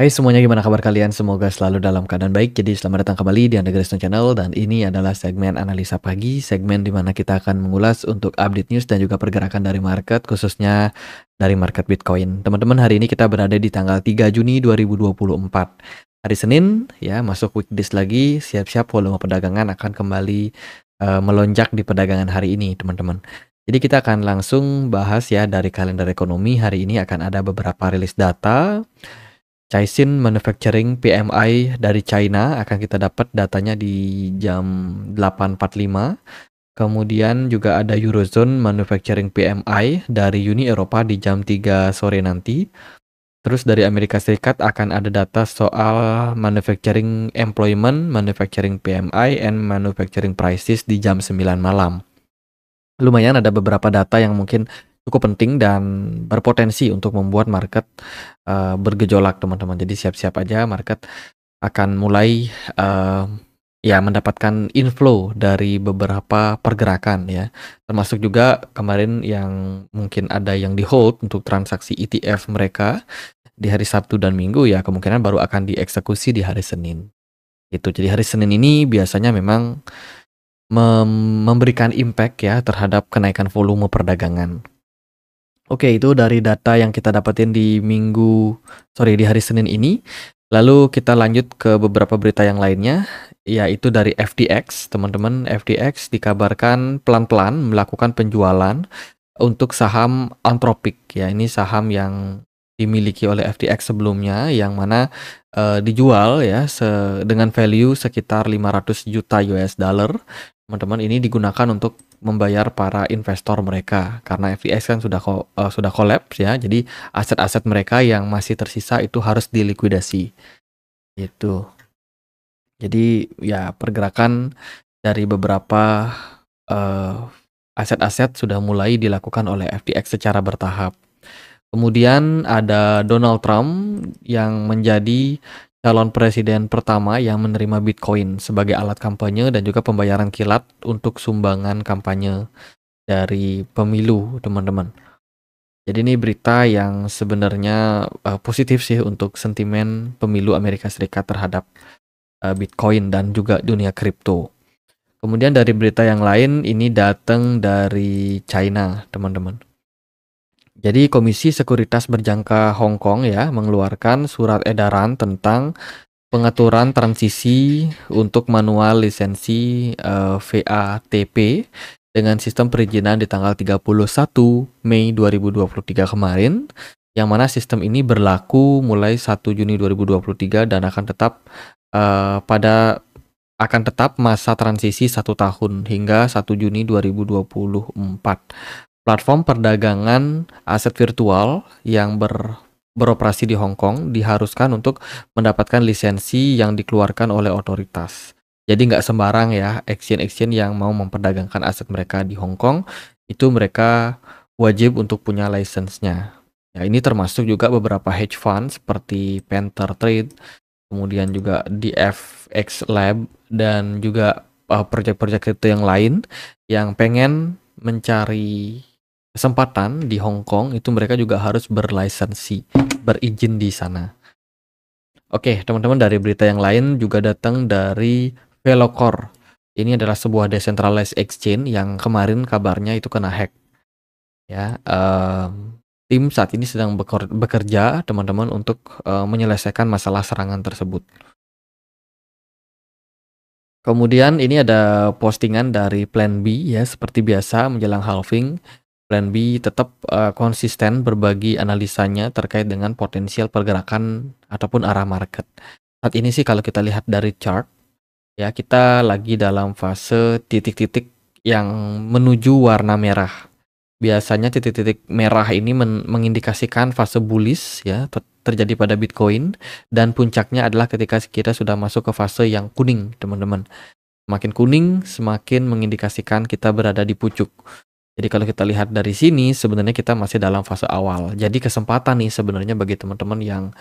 Hai semuanya, gimana kabar kalian? Semoga selalu dalam keadaan baik. Jadi selamat datang kembali di Anda Grace Channel, dan ini adalah segmen analisa pagi, segmen di mana kita akan mengulas untuk update news dan juga pergerakan dari market, khususnya dari market Bitcoin. Teman-teman, hari ini kita berada di tanggal 3 Juni 2024. Hari Senin, ya, masuk weekdays lagi, siap-siap volume perdagangan akan kembali melonjak di perdagangan hari ini, teman-teman. Jadi kita akan langsung bahas ya dari kalender ekonomi. Hari ini akan ada beberapa rilis data. Caixin Manufacturing PMI dari China akan kita dapat datanya di jam 8.45. Kemudian juga ada Eurozone Manufacturing PMI dari Uni Eropa di jam 3 sore nanti. Terus dari Amerika Serikat akan ada data soal Manufacturing Employment, Manufacturing PMI, and Manufacturing Prices di jam 9 malam. Lumayan ada beberapa data yang mungkin cukup penting dan berpotensi untuk membuat market bergejolak, teman-teman. Jadi siap-siap aja, market akan mulai ya mendapatkan inflow dari beberapa pergerakan ya. Termasuk juga kemarin yang mungkin ada yang di hold untuk transaksi ETF mereka di hari Sabtu dan Minggu, ya kemungkinan baru akan dieksekusi di hari Senin. Itu. Jadi hari Senin ini biasanya memang memberikan impact ya terhadap kenaikan volume perdagangan. Oke, itu dari data yang kita dapetin di hari Senin ini. Lalu kita lanjut ke beberapa berita yang lainnya, yaitu dari FTX. Teman-teman, FTX dikabarkan pelan-pelan melakukan penjualan untuk saham Anthropic. Ya, ini saham yang dimiliki oleh FTX sebelumnya, yang mana dijual ya dengan value sekitar 500 juta US dollar. Teman-teman, ini digunakan untuk membayar para investor mereka karena FTX kan sudah collapse ya. Jadi aset-aset mereka yang masih tersisa itu harus dilikuidasi. Gitu. Jadi ya pergerakan dari beberapa aset-aset sudah mulai dilakukan oleh FTX secara bertahap. Kemudian ada Donald Trump yang menjadi calon presiden pertama yang menerima Bitcoin sebagai alat kampanye dan juga pembayaran kilat untuk sumbangan kampanye dari pemilu, teman-teman. Jadi ini berita yang sebenarnya positif sih untuk sentimen pemilu Amerika Serikat terhadap Bitcoin dan juga dunia kripto. Kemudian dari berita yang lain, ini datang dari China, teman-teman. Jadi Komisi Sekuritas Berjangka Hong Kong ya mengeluarkan surat edaran tentang pengaturan transisi untuk manual lisensi VATP dengan sistem perizinan di tanggal 31 Mei 2023 kemarin, yang mana sistem ini berlaku mulai 1 Juni 2023 dan akan tetap masa transisi 1 tahun hingga 1 Juni 2024. Platform perdagangan aset virtual yang beroperasi di Hong Kong diharuskan untuk mendapatkan lisensi yang dikeluarkan oleh otoritas. Jadi nggak sembarang ya exchange yang mau memperdagangkan aset mereka di Hong Kong, itu mereka wajib untuk punya license-nya. Ya, ini termasuk juga beberapa hedge fund seperti Panther Trade, kemudian juga DFX Lab, dan juga proyek-proyek itu yang lain yang pengen mencari kesempatan di Hong Kong, itu mereka juga harus berlisensi, berizin di sana. Oke, teman-teman, dari berita yang lain juga datang dari Velocore. Ini adalah sebuah decentralized exchange yang kemarin kabarnya itu kena hack. Ya, tim saat ini sedang bekerja, teman-teman, untuk menyelesaikan masalah serangan tersebut. Kemudian ini ada postingan dari Plan B ya, seperti biasa menjelang halving. Plan B tetap konsisten berbagi analisanya terkait dengan potensial pergerakan ataupun arah market. Saat ini sih kalau kita lihat dari chart, ya kita lagi dalam fase titik-titik yang menuju warna merah. Biasanya titik-titik merah ini mengindikasikan fase bullish ya terjadi pada Bitcoin, dan puncaknya adalah ketika kita sudah masuk ke fase yang kuning, teman-teman. Semakin kuning, semakin mengindikasikan kita berada di pucuk. Jadi kalau kita lihat dari sini, sebenarnya kita masih dalam fase awal. Jadi kesempatan nih sebenarnya bagi teman-teman yang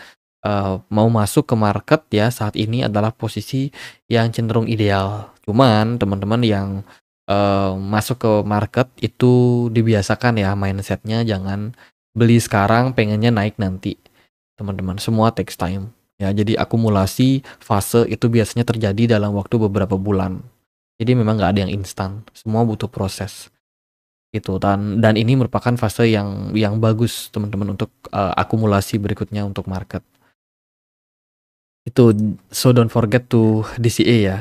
mau masuk ke market ya saat ini adalah posisi yang cenderung ideal. Cuman teman-teman yang masuk ke market itu dibiasakan ya mindsetnya jangan beli sekarang pengennya naik nanti. Teman-teman, semua takes time. ya. Jadi akumulasi fase itu biasanya terjadi dalam waktu beberapa bulan. Jadi memang nggak ada yang instan, semua butuh proses gitu. Dan ini merupakan fase yang bagus teman-teman untuk akumulasi berikutnya untuk market. Itu, so don't forget to DCA ya.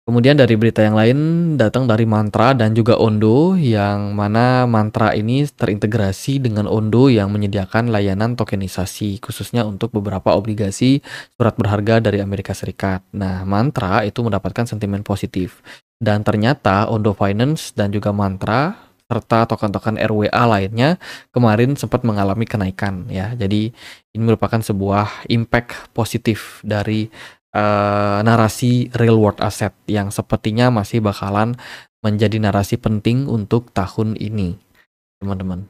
Kemudian dari berita yang lain datang dari Mantra dan juga Ondo, yang mana Mantra ini terintegrasi dengan Ondo yang menyediakan layanan tokenisasi khususnya untuk beberapa obligasi surat berharga dari Amerika Serikat. Nah, Mantra itu mendapatkan sentimen positif. Dan ternyata Ondo Finance dan juga Mantra serta token-token RWA lainnya kemarin sempat mengalami kenaikan ya. Jadi ini merupakan sebuah impact positif dari narasi real world asset yang sepertinya masih bakalan menjadi narasi penting untuk tahun ini, teman-teman.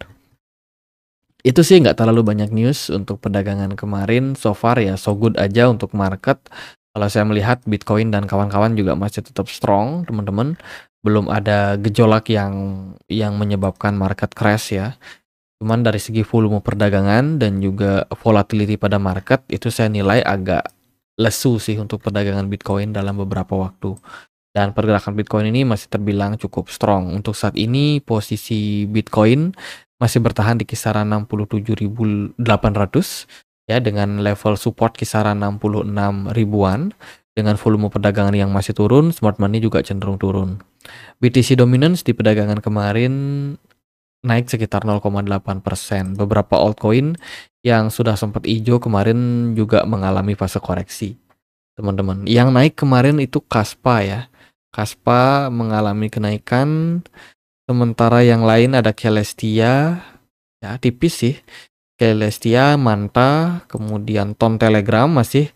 Itu sih nggak terlalu banyak news untuk perdagangan kemarin. So far ya so good aja untuk market. Kalau saya melihat Bitcoin dan kawan-kawan juga masih tetap strong, teman-teman. Belum ada gejolak yang menyebabkan market crash ya. Cuman dari segi volume perdagangan dan juga volatility pada market itu saya nilai agak lesu sih untuk perdagangan Bitcoin dalam beberapa waktu. Dan pergerakan Bitcoin ini masih terbilang cukup strong. Untuk saat ini posisi Bitcoin masih bertahan di kisaran 67.800 ya, dengan level support kisaran 66 ribuan. Dengan volume perdagangan yang masih turun, smart money juga cenderung turun. BTC dominance di perdagangan kemarin naik sekitar 0,8%. Beberapa altcoin yang sudah sempat hijau kemarin juga mengalami fase koreksi, teman-teman. Yang naik kemarin itu Kaspa ya. Kaspa mengalami kenaikan, sementara yang lain ada Celestia, ya tipis sih. Celestia, Manta, kemudian Tom Telegram masih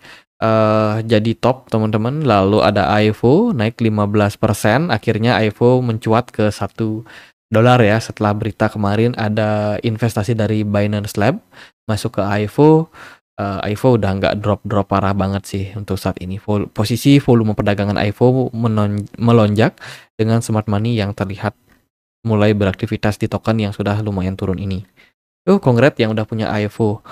jadi top, teman-teman. Lalu ada AIVO naik 15%. Akhirnya AIVO mencuat ke $1 ya setelah berita kemarin ada investasi dari Binance Lab masuk ke AIVO. AIVO udah nggak drop parah banget sih untuk saat ini. Posisi volume perdagangan AIVO melonjak dengan smart money yang terlihat mulai beraktivitas di token yang sudah lumayan turun ini. Congrats yang udah punya AIVO.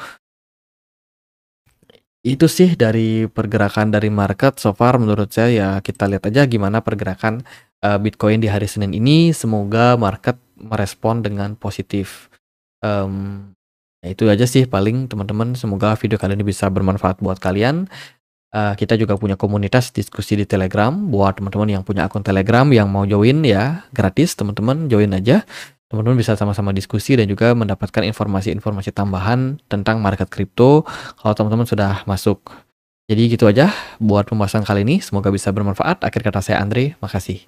Itu sih dari pergerakan dari market so far. Menurut saya ya kita lihat aja gimana pergerakan Bitcoin di hari Senin ini. Semoga market merespon dengan positif. Ya itu aja sih paling teman-teman. Semoga video kali ini bisa bermanfaat buat kalian. Kita juga punya komunitas diskusi di Telegram. Buat teman-teman yang punya akun Telegram yang mau join ya gratis, teman-teman join aja. Teman-teman bisa sama-sama diskusi dan juga mendapatkan informasi-informasi tambahan tentang market kripto kalau teman-teman sudah masuk. Jadi gitu aja buat pembahasan kali ini. Semoga bisa bermanfaat. Akhir kata saya Andre, makasih.